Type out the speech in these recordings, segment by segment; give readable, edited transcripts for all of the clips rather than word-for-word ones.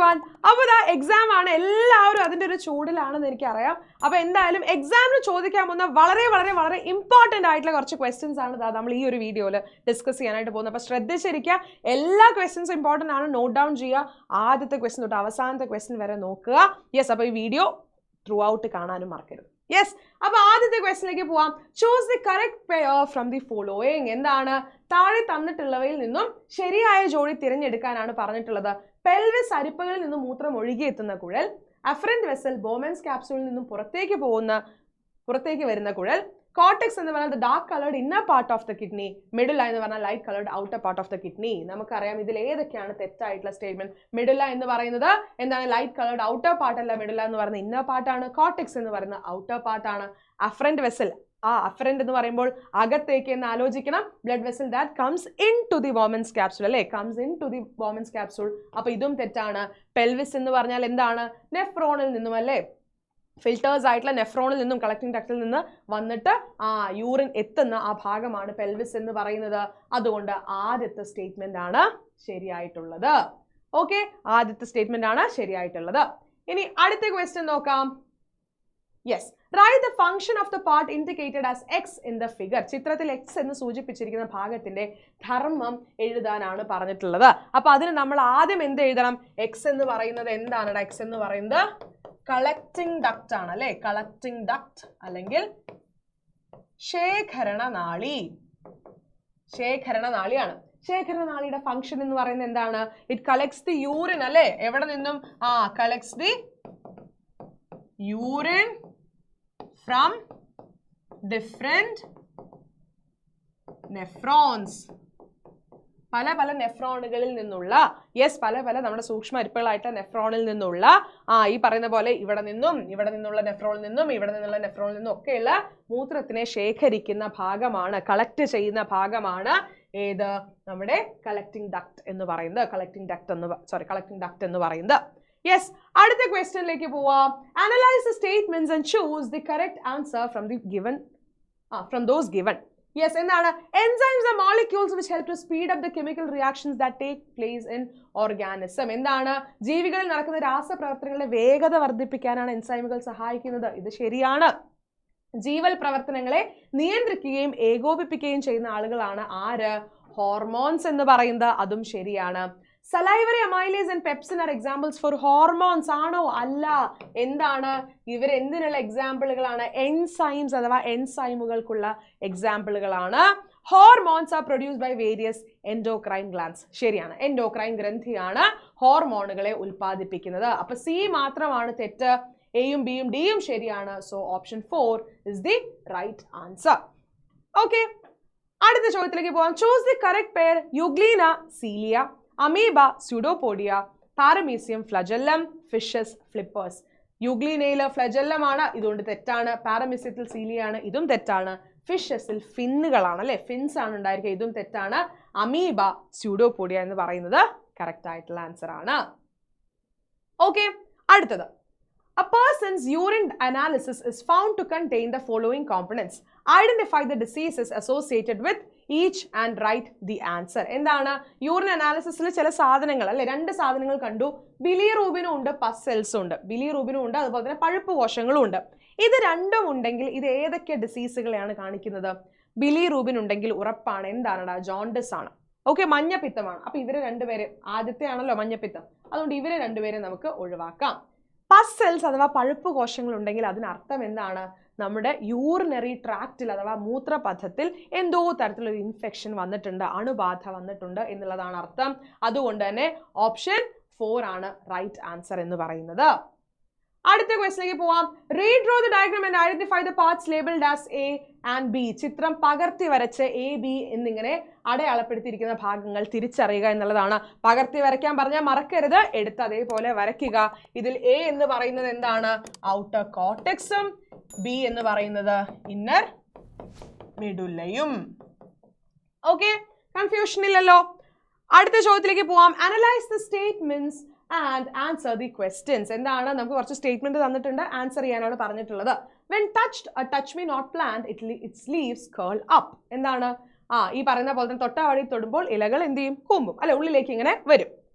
everyone. അപ്പോൾ ദാ exam ആണ്, എല്ലാവരും അതിൻ്റെ ഒരു ചൂടിലാണെന്ന് എനിക്കറിയാം. അപ്പോൾ എന്തായാലും എക്സാമിന് ചോദിക്കാൻ പോകുന്ന വളരെ വളരെ വളരെ ഇമ്പോർട്ടൻ്റ് ആയിട്ടുള്ള കുറച്ച് ക്വസ്റ്റ്യൻസ് ആണ് നമ്മൾ ഈ ഒരു വീഡിയോയിൽ ഡിസ്കസ് ചെയ്യാനായിട്ട് പോകുന്നത്. അപ്പോൾ ശ്രദ്ധിച്ചിരിക്കുക, എല്ലാ ക്വസ്റ്റ്യൻസും ഇമ്പോർട്ടൻ്റ് ആണ്, നോട്ട് ഡൗൺ ചെയ്യുക. ആദ്യത്തെ ക്വസ്റ്റ്യൻ തൊട്ട് അവസാനത്തെ ക്വസ്റ്റ്യൻ വരെ നോക്കുക. യെസ്, അപ്പോൾ ഈ വീഡിയോ ത്രൂ ഔട്ട് കാണാനും മറക്കരുത്. യെസ്, അപ്പോൾ ആദ്യത്തെ ക്വസ്റ്റ്യനിലേക്ക് പോവാം. Choose the correct pair from the following. എന്താണ്? താഴെ തന്നിട്ടുള്ളവയിൽ നിന്നും ശരിയായ ജോഡി തിരഞ്ഞെടുക്കാനാണ് പറഞ്ഞിട്ടുള്ളത്. പെൽവിസ് അരിപ്പകളിൽ നിന്നും മൂത്രം ഒഴുകിയെത്തുന്ന കുഴൽ, അഫറന്റ് വെസൽ ബോമൻസ് ക്യാപ്സൂളിൽ നിന്നും പുറത്തേക്ക് വരുന്ന കുഴൽ, കോർട്ടെക്സ് എന്ന് പറഞ്ഞാൽ dark coloured inner part of the kidney, medulla എന്ന് പറഞ്ഞാൽ light coloured outer part of the kidney. നമുക്കറിയാം ഇതിൽ ഏതൊക്കെയാണ് തെറ്റായിട്ടുള്ള സ്റ്റേറ്റ്മെന്റ്. മിഡില എന്ന് പറയുന്നത് എന്താണ്? ലൈറ്റ് കളേർഡ് ഔട്ടർ പാർട്ട് അല്ല, മിഡില എന്ന് പറയുന്നത് ഇന്നർ പാർട്ടാണ്. കോർട്ടെക്സ് എന്ന് പറയുന്നത് ഔട്ടർ പാർട്ടാണ്. അഫറന്റ് വെസൽ, അഫറന്റ് എന്ന് പറയുമ്പോൾ അകത്തേക്ക് എന്ന് ആലോചിക്കണം. Blood vessel that comes into the Bowman's capsule, അല്ലേ? Comes into the Bowman's capsule. അപ്പൊ ഇതും തെറ്റാണ്. പെൽവിസ് എന്ന് പറഞ്ഞാൽ എന്താണ്? നെഫ്രോണിൽ നിന്നും, അല്ലേ? ഫിൽറ്റേഴ്സ് ആയിട്ടുള്ള നെഫ്രോണിൽ നിന്നും കളക്ടിംഗ് ഡക്റ്റിൽ നിന്ന് വന്നിട്ട് യൂറിൻ എത്തുന്ന ആ ഭാഗമാണ് പെൽവിസ് എന്ന് പറയുന്നത്. അതുകൊണ്ട് ആദ്യത്തെ സ്റ്റേറ്റ്മെന്റ് ആണ് ശരിയായിട്ടുള്ളത്. ഓക്കെ, ആദ്യത്തെ സ്റ്റേറ്റ്മെന്റ് ആണ് ശരിയായിട്ടുള്ളത്. ഇനി അടുത്ത ക്വസ്റ്റ്യൻ നോക്കാം. Yes, write the function of the part indicated as x in the figure. ചിത്രത്തിൽ x എന്ന് സൂചിപ്പിച്ചിരിക്കുന്ന ഭാഗത്തിന്റെ ധർമ്മം എഴുതാനാണ് പറഞ്ഞിട്ടുള്ളത്. അപ്പൊ അതിന് നമ്മൾ ആദ്യം എന്ത് എഴുതണം? x എന്ന് പറയുന്നത് എന്താണ്? x എന്ന് പറയുന്നത് കളക്ടിംഗ് ഡക്റ്റ് ആണ്, അല്ലെ? കളക്ടിംഗ് ഡക്റ്റ് അല്ലെങ്കിൽ ശേഖരണനാളി. ശേഖരണനാളിയാണ്. ശേഖരണനാളിയുടെ ഫംഗ്ഷൻ എന്ന് പറയുന്നത് എന്താണ്? ഇറ്റ് കളക്ട്സ് ദി യൂറിൻ, അല്ലെ? എവിടെ നിന്നും? Collects the urine from different nephrons. പല പല നെഫ്രോണുകളിൽ നിന്നുള്ള, യെസ്, പല പല നമ്മുടെ സൂക്ഷ്മ അരിപ്പകളായിട്ടുള്ള നെഫ്രോണിൽ നിന്നുള്ള ഈ പറയുന്ന പോലെ ഇവിടെ നിന്നുള്ള നെഫ്രോണിൽ നിന്നും ഇവിടെ നിന്നുള്ള നെഫ്രോണിൽ നിന്നും ഒക്കെയുള്ള മൂത്രത്തിനെ ശേഖരിക്കുന്ന ഭാഗമാണ്, കളക്ട് ചെയ്യുന്ന ഭാഗമാണ് ഏത്? നമ്മുടെ കളക്ടിംഗ് ഡക്റ്റ് എന്ന് പറയുന്നത്. കളക്ടിംഗ് ഡക്റ്റ് എന്ന് പറയുന്നത്. യെസ്, അടുത്ത ക്വസ്റ്റ്യനിലേക്ക് പോവാം. Analyse the statements and choose the correct answer from those given. Yes, എന്താണ്? Enzymes are molecules which help to speed up the chemical reactions that take place in organism. എന്താണ്? ജീവികളിൽ നടക്കുന്ന രാസപ്രവർത്തനങ്ങളുടെ വേഗത വർദ്ധിപ്പിക്കാനാണ് എൻസൈമുകൾ സഹായിക്കുന്നത്. ഇത് ശരിയാണ്. ജീവൽ പ്രവർത്തനങ്ങളെ നിയന്ത്രിക്കുകയും ഏകോപിപ്പിക്കുകയും ചെയ്യുന്ന ആളുകളാണ് ആര്? ഹോർമോൺസ് എന്ന് പറയുന്നത്. അതും ശരിയാണ്. Salivary, amylase and pepsin are examples for hormones ആണോ? അല്ല. എന്താണ്? ഇവർ എന്തിനുള്ള എക്സാമ്പിളുകളാണ്? എൻസൈംസ് അഥവാ എൻസൈമുകൾക്കുള്ള എക്സാമ്പിളുകളാണ്. Hormones are produced by various endocrine glands. ശരിയാണ്, എൻഡോക്രൈൻ ഗ്രന്ഥിയാണ് ഹോർമോണുകളെ ഉൽപ്പാദിപ്പിക്കുന്നത്. അപ്പൊ സി മാത്രമാണ് തെറ്റ്, എയും ബിയും ഡിയും ശരിയാണ്. So option 4 is the right answer. Okay, അടുത്ത ചോദ്യത്തിലേക്ക് പോകാം. Choose the correct pair. Euglena cilia, amoeba pseudopodia, paramecium flagellum, fishes flippers. യുഗ്ലീനയിൽ ഫ്ലജെല്ലം ആണ്, ഇതുകൊണ്ട് തെറ്റാണ്. പാരമീസിയത്തിൽ സീലിയാണ്, ഇതും തെറ്റാണ്. ഫിഷസിൽ ഫിന്നുകളാണ്, അല്ലെ? ഫിൻസ് ആണ് ഉണ്ടായിരിക്കുക, ഇതും തെറ്റാണ്. അമീബ സ്യൂഡോപോഡിയ എന്ന് പറയുന്നത് കറക്റ്റ് ആയിട്ടുള്ള ആൻസർ ആണ്. ഓക്കെ, അടുത്തത്. A person's urine analysis is found to contain the following components. Identify the diseases associated with each and write the answer. എന്താണ്? യൂറിൻ അനാലിസിസിൽ ചില സാധനങ്ങൾ, അല്ലെ? 2 സാധനങ്ങൾ കണ്ടു. ബിലിറൂബിനും ഉണ്ട്, പസ് സെൽസും ഉണ്ട്. ബിലിറൂബിനും ഉണ്ട്, അതുപോലെ തന്നെ പഴുപ്പ് കോശങ്ങളും ഉണ്ട്. ഇത് രണ്ടും ഉണ്ടെങ്കിൽ ഇത് ഏതൊക്കെ ഡിസീസുകളെയാണ് കാണിക്കുന്നത്? ബിലിറൂബിൻ ഉണ്ടെങ്കിൽ ഉറപ്പാണ് എന്താണ്? ജോണ്ടിസ് ആണ്. ഓക്കെ, മഞ്ഞപ്പിത്തമാണ്. അപ്പൊ ഇവര് രണ്ടുപേരെ, ആദ്യത്തെ ആണല്ലോ മഞ്ഞപ്പിത്തം, അതുകൊണ്ട് ഇവരെ രണ്ടുപേരെ നമുക്ക് ഒഴിവാക്കാം. പസ് സെൽസ് അഥവാ പഴുപ്പ് കോശങ്ങൾ ഉണ്ടെങ്കിൽ അതിനർത്ഥം എന്താണ്? നമ്മുടെ യൂറിനറി ട്രാക്റ്റിൽ അഥവാ മൂത്രപഥത്തിൽ എന്തോ തരത്തിലൊരു ഇൻഫെക്ഷൻ വന്നിട്ടുണ്ട്, അണുബാധ വന്നിട്ടുണ്ട് എന്നുള്ളതാണ് അർത്ഥം. അതുകൊണ്ട് തന്നെ ഓപ്ഷൻ 4 ആണ് റൈറ്റ് ആൻസർ എന്ന് പറയുന്നത്. അടുത്ത ക്വസ്റ്റ്യനിലേക്ക് പോവാം. Redraw the diagram and identify the parts labelled as A and B. ചിത്രം പകർത്തി വരച്ച് എ ബി എന്നിങ്ങനെ അടയാളപ്പെടുത്തിയിരിക്കുന്ന ഭാഗങ്ങൾ തിരിച്ചറിയുക എന്നുള്ളതാണ്. പകർത്തി വരയ്ക്കാൻ പറഞ്ഞാൽ മറക്കരുത്, എടുത്ത് അതേപോലെ വരയ്ക്കുക. ഇതിൽ എ എന്ന് പറയുന്നത് എന്താണ്? ഔട്ടർ കോർട്ടെക്സും, ബി എന്ന് പറയുന്നത് ഇന്നർ മിഡുലയും. ഓക്കെ, കൺഫ്യൂഷൻ ഇല്ലല്ലോ. അടുത്ത ചോദ്യത്തിലേക്ക് പോവാം. Analyse the statements and answer the questions. എന്താണ്? നമുക്ക് കുറച്ച് സ്റ്റേറ്റ്മെന്റ് തന്നിട്ടുണ്ട്, ആൻസർ ചെയ്യാനാണ് പറഞ്ഞിട്ടുള്ളത്. When touched a touch me not plant, its leaves curl up. എന്താണ്? ഈ പറയുന്ന പോലെ തന്നെ തൊട്ട വഴി തൊടുമ്പോൾ ഇലകൾ എന്ത് ചെയ്യും? കൂമ്പും, അല്ലെ? ഉള്ളിലേക്ക് ഇങ്ങനെ വരും.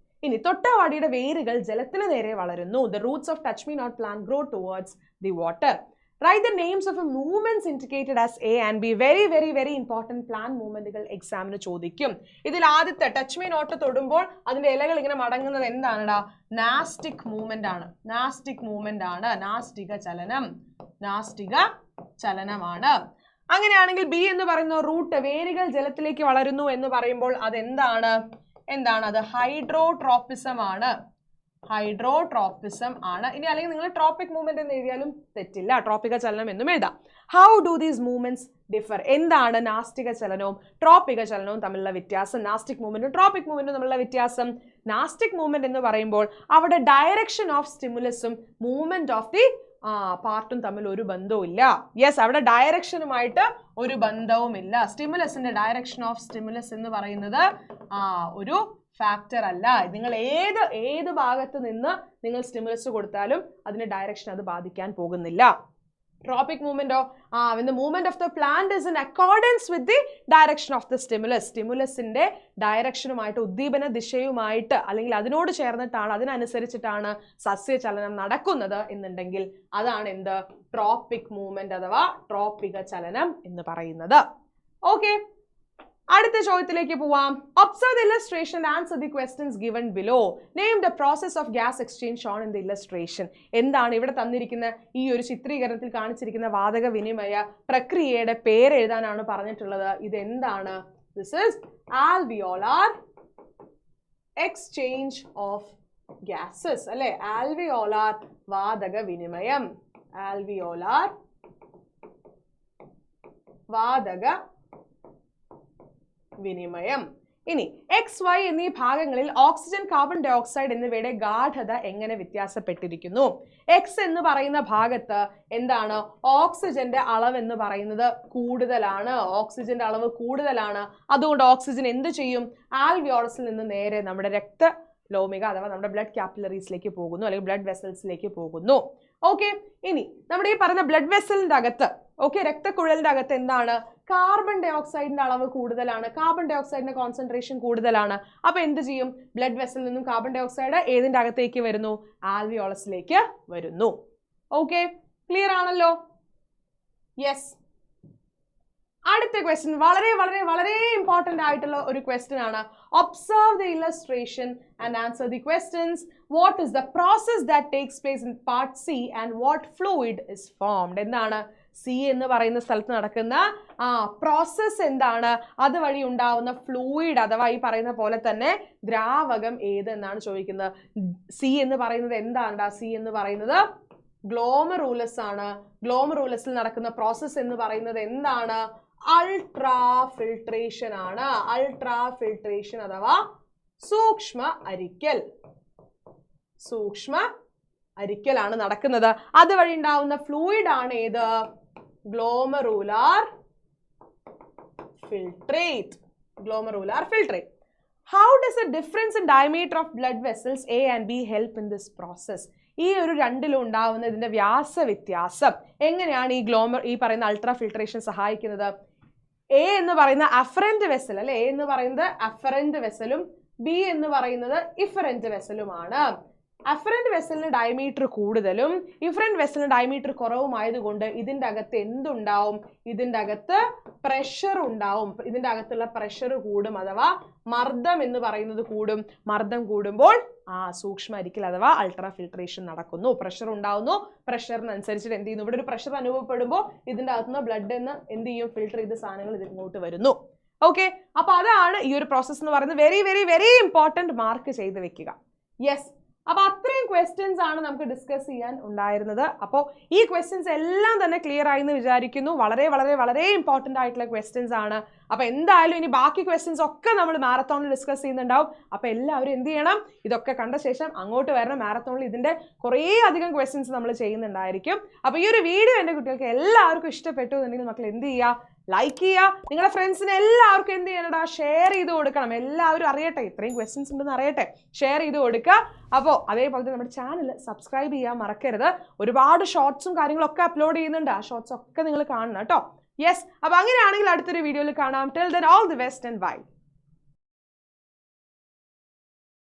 ഇനി തൊട്ടാവാടിയുടെ വേരുകൾ ജലത്തിന് നേരെ വളരുന്നു. The roots of touch me not plant grow towards the water. Write the names of the movements indicated as A and B. Very very very important plant movementകൾ എക്സാമിന് ചോദിക്കും. ഇതിൽ ആദ്യത്തെ ടച്ച് മീ നോട്ട് തൊടുമ്പോൾ അതിന്റെ ഇലകൾ ഇങ്ങനെ മടങ്ങുന്നത് എന്താണെടാ? നാസ്റ്റിക് മൂവ്മെന്റ് ആണ്. നാസ്റ്റിക് മൂവ്മെന്റ് ആണ്. നാസ്റ്റിക ചലനം. നാസ്റ്റിക ചലനമാണ്. അങ്ങനെയാണെങ്കിൽ ബി എന്ന് പറയുന്ന റൂട്ട് വേരുകൾ ജലത്തിലേക്ക് വളരുന്നു എന്ന് പറയുമ്പോൾ അതെന്താണ്? അത് ഹൈഡ്രോട്രോപ്പിസം ആണ്. ഹൈഡ്രോട്രോപ്പിസം ആണ്. ഇനി അല്ലെങ്കിൽ നിങ്ങൾ ട്രോപ്പിക് മൂവ്മെന്റ് എന്ന് എഴുതിയാലും തെറ്റില്ല, ട്രോപ്പിക ചലനം എന്നും എഴുതാം. How do these movements differ? എന്താണ് നാസ്റ്റിക ചലനവും ട്രോപ്പിക ചലനവും തമ്മിലുള്ള വ്യത്യാസം? നാസ്റ്റിക് മൂവ്മെന്റും ട്രോപ്പിക് മൂവ്മെന്റും തമ്മിലുള്ള വ്യത്യാസം, നാസ്റ്റിക് മൂവ്മെന്റ് എന്ന് പറയുമ്പോൾ അവിടെ ഡയറക്ഷൻ ഓഫ് സ്റ്റിമുലസും മൂവ്മെന്റ് ഓഫ് ദി പാർട്ടും തമ്മിൽ ഒരു ബന്ധവും ഇല്ല. യെസ്, അവിടെ ഡയറക്ഷനുമായിട്ട് ഒരു ബന്ധവുമില്ല. സ്റ്റിമുലസിന്റെ ഡയറക്ഷൻ ഓഫ് സ്റ്റിമുലസ് എന്ന് പറയുന്നത് ഒരു ഫാക്ടർ അല്ല. നിങ്ങൾ ഏത് ഭാഗത്ത് നിന്ന് നിങ്ങൾ സ്റ്റിമുലസ് കൊടുത്താലും അതിന്റെ ഡയറക്ഷൻ അത് ബാധിക്കാൻ പോകുന്നില്ല. Tropic movement when the movement of the plant is in accordance with the direction of the stimulus. Stimulus-ന്റെ ഡയറക്ഷനുമായിട്ട് ഉദ്ദീപന ദിശയുമായിട്ട് അല്ലെങ്കിൽ അതിനോട് ചേർന്നിട്ടാണ് അതിനനുസരിച്ചിട്ടാണ് സസ്യചലനം നടക്കുന്നത് എന്നുണ്ടെങ്കിൽ അതാണ് എന്ത്? ട്രോപ്പിക് മൂവ്മെന്റ് അഥവാ ട്രോപ്പിക ചലനം എന്ന് പറയുന്നത്. ഓക്കെ, അടുത്ത ചോദ്യത്തിലേക്ക് പോവാം. Observe the illustration and answer the questions given below. Name the process of gas exchange shown in the illustration. എന്താണ് ഇവിടെ തന്നിരിക്കുന്ന ഈ ഒരു ചിത്രീകരണത്തിൽ കാണിച്ചിരിക്കുന്ന വാതക വിനിമയ പ്രക്രിയയുടെ പേര് എഴുതാനാണ് പറഞ്ഞിട്ടുള്ളത്. ഇതെന്താണ്? This is alveolar exchange of gases അല്ലെ? alveolar വാതക വിനിമയം. alveolar വാതക വിനിമയം. ഇനി എക്സ് വൈ എന്നീ ഭാഗങ്ങളിൽ ഓക്സിജൻ കാർബൺ ഡൈ ഓക്സൈഡ് എന്നിവയുടെ ഗാഢത എങ്ങനെ വ്യത്യാസപ്പെട്ടിരിക്കുന്നു? എക്സ് എന്ന് പറയുന്ന ഭാഗത്ത് എന്താണ്? ഓക്സിജന്റെ അളവ് എന്ന് പറയുന്നത് കൂടുതലാണ്. ഓക്സിജന്റെ അളവ് കൂടുതലാണ്. അതുകൊണ്ട് ഓക്സിജൻ എന്ത് ചെയ്യും? ആൽവിയോളസിൽ നിന്ന് നേരെ നമ്മുടെ രക്തലോമിക അഥവാ നമ്മുടെ ബ്ലഡ് കാപ്പിലറീസിലേക്ക് പോകുന്നു, അല്ലെങ്കിൽ ബ്ലഡ് വെസൽസിലേക്ക് പോകുന്നു. ഓക്കെ, ഇനി നമ്മുടെ ഈ പറഞ്ഞ ബ്ലഡ് വെസലിന്റെ അകത്ത് രക്തക്കുഴലിന്റെ അകത്ത് എന്താണ്? കാർബൺ ഡൈ ഓക്സൈഡിന്റെ അളവ് കൂടുതലാണ്. കാർബൺ ഡൈ ഓക്സൈഡിന്റെ കോൺസെൻട്രേഷൻ കൂടുതലാണ്. അപ്പൊ എന്ത് ചെയ്യും? ബ്ലഡ് വെസലിൽ നിന്നും കാർബൺ ഡൈ ഓക്സൈഡ് ഏതിന്റെ അകത്തേക്ക് വരുന്നു? ആൽവിയോളസിലേക്ക് വരുന്നു. ഓക്കെ, ക്ലിയർ ആണല്ലോ? യെസ്. അടുത്ത ക്വസ്റ്റ്യൻ വളരെ വളരെ വളരെ ഇമ്പോർട്ടന്റ് ആയിട്ടുള്ള ഒരു ക്വസ്റ്റ്യൻ ആണ്. Observe the illustration and answer the questions. What is the process that takes place in part C and what fluid is formed? എന്താണ് സി എന്ന് പറയുന്ന സ്ഥലത്ത് നടക്കുന്ന പ്രോസസ് എന്താണ്? അതുവഴി ഉണ്ടാവുന്ന ഫ്ലൂയിഡ് അഥവാ ഈ പറയുന്ന പോലെ തന്നെ ദ്രാവകം ഏത് എന്നാണ് ചോദിക്കുന്നത്. സി എന്ന് പറയുന്നത് എന്താണ്? സി എന്ന് പറയുന്നത് ഗ്ലോമറൂലസ് ആണ്. ഗ്ലോമറൂലസിൽ നടക്കുന്ന പ്രോസസ് എന്ന് പറയുന്നത് എന്താണ്? അൾട്രാ ഫിൽട്രേഷൻ ആണ്. അൾട്രാ ഫിൽട്രേഷൻ അഥവാ സൂക്ഷ്മ അരിക്കൽ. സൂക്ഷ്മ അരിക്കലാണ് നടക്കുന്നത്. അതുവഴി ഉണ്ടാവുന്ന ഫ്ലൂയിഡ് ആണ് ഏത്? Glomerular filtrate. Glomerular filtrate. How does the difference in diameter of blood vessels A and B help in this process? ഈ ഒരു രണ്ടിലും ഉണ്ടാവുന്ന ഇതിന്റെ വ്യാസ വ്യത്യാസം എങ്ങനെയാണ് ഈ പറയുന്ന അൾട്രാ ഫിൽട്രേഷൻ സഹായിക്കുന്നത്? എ എന്ന് പറയുന്ന അഫറന്റ് വെസൽ അല്ലെ? എ എന്ന് പറയുന്നത് അഫറന്റ് വെസലും ബി എന്ന് പറയുന്നത് ഇഫറന്റ് വെസലുമാണ്. അഫറന്റ് വെസലിന് ഡയമീറ്റർ കൂടുതലും ഇഫറന്റ് വെസലിന് ഡയമീറ്റർ കുറവുമായതുകൊണ്ട് ഇതിൻ്റെ അകത്ത് എന്തുണ്ടാവും? ഇതിൻ്റെ അകത്ത് പ്രഷർ ഉണ്ടാവും. ഇതിൻ്റെ അകത്തുള്ള പ്രഷർ കൂടും അഥവാ മർദ്ദം എന്ന് പറയുന്നത് കൂടും. മർദ്ദം കൂടുമ്പോൾ സൂക്ഷ്മ അരിക്കൽ അഥവാ അൾട്രാ ഫിൽട്രേഷൻ നടക്കുന്നു. പ്രഷർ ഉണ്ടാവുന്നു. പ്രഷറിനനുസരിച്ചിട്ട് എന്ത് ചെയ്യുന്നു? ഇവിടെ ഒരു പ്രഷർ അനുഭവപ്പെടുമ്പോൾ ഇതിൻ്റെ അകത്തുനിന്ന് ബ്ലഡ് എന്ത് ചെയ്യും? ഫിൽട്ടർ ചെയ്ത സാധനങ്ങൾ ഇതിങ്ങോട്ട് വരുന്നു. ഓക്കെ, അപ്പൊ അതാണ് ഈ ഒരു പ്രോസസ് എന്ന് പറയുന്നത്. Very very very important, mark ചെയ്ത് വെക്കുക. യെസ്, അപ്പൊ അത്രയും ക്വസ്റ്റ്യൻസ് ആണ് നമുക്ക് ഡിസ്കസ് ചെയ്യാൻ ഉണ്ടായിരുന്നത്. അപ്പോൾ ഈ ക്വസ്റ്റ്യൻസ് എല്ലാം തന്നെ ക്ലിയർ ആയി എന്ന് വിചാരിക്കുന്നു. വളരെ വളരെ വളരെ ഇമ്പോർട്ടൻ്റ് ആയിട്ടുള്ള ക്വസ്റ്റ്യൻസ് ആണ്. അപ്പൊ എന്തായാലും ഇനി ബാക്കി ക്വസ്റ്റ്യൻസ് ഒക്കെ നമ്മൾ മാരത്തോണിൽ ഡിസ്കസ് ചെയ്യുന്നുണ്ടാവും. അപ്പൊ എല്ലാവരും എന്ത് ചെയ്യണം? ഇതൊക്കെ കണ്ട ശേഷം അങ്ങോട്ട് വരണം. മാരത്തോണിൽ ഇതിന്റെ കുറേ അധികം ക്വസ്റ്റ്യൻസ് നമ്മൾ ചെയ്യുന്നുണ്ടായിരിക്കും. അപ്പൊ ഈ ഒരു വീഡിയോ എൻ്റെ കുട്ടികൾക്ക് എല്ലാവർക്കും ഇഷ്ടപ്പെട്ടു എന്നുണ്ടെങ്കിൽ മക്കൾ എന്ത് ചെയ്യുക? ലൈക്ക് ചെയ്യുക. നിങ്ങളുടെ ഫ്രണ്ട്സിന് എല്ലാവർക്കും എന്ത് ചെയ്യണടാ? ഷെയർ ചെയ്ത് കൊടുക്കണം. എല്ലാവരും അറിയട്ടെ, ഇത്രയും ക്വസ്റ്റ്യൻസ് ഉണ്ടെന്ന് അറിയട്ടെ. ഷെയർ ചെയ്ത് കൊടുക്കുക. അപ്പോൾ അതേപോലെ തന്നെ നമ്മുടെ ചാനൽ സബ്സ്ക്രൈബ് ചെയ്യാൻ മറക്കരുത്. ഒരുപാട് ഷോർട്സും കാര്യങ്ങളൊക്കെ അപ്ലോഡ് ചെയ്യുന്നുണ്ട്. ആ ഷോർട്സ് ഒക്കെ നിങ്ങൾ കാണണം കേട്ടോ. യെസ്, അപ്പോൾ അങ്ങനെയാണെങ്കിൽ അടുത്തൊരു വീഡിയോയിൽ കാണാം. Till then all the best and by.